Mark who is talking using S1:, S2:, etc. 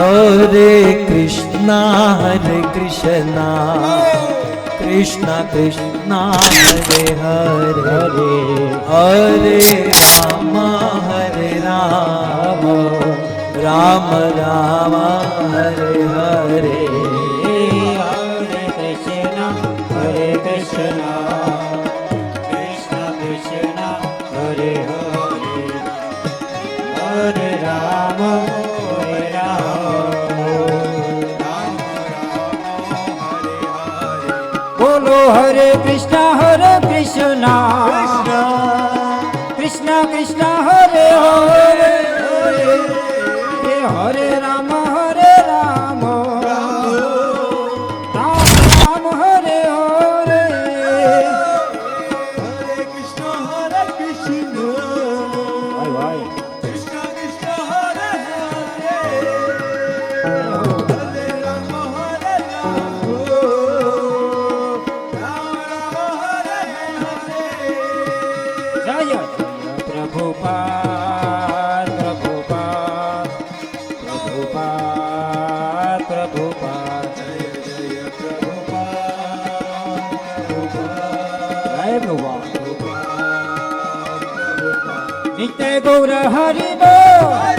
S1: हरे कृष्णा कृष्णा कृष्णा हरे हरे हरे राम राम राम हरे हरे
S2: हरे कृष्णा कृष्णा कृष्णा हरे हरे हरे राम बोलो हरे कृष्णा कृष्णा कृष्णा हरे हरे हरे राम राम राम हरे हरे
S1: हरे कृष्ण
S2: भाई भाई
S1: कृष्ण कृष्ण हरे हरे हरे राम राम राम हरे हरे
S2: जय जय प्रभुपाद प्रभुपाद प्रभुपाद प्रभुपाद
S1: जय जय प्रभुपाद
S2: जय प्रभुपाद नित्य गौर हरि बोल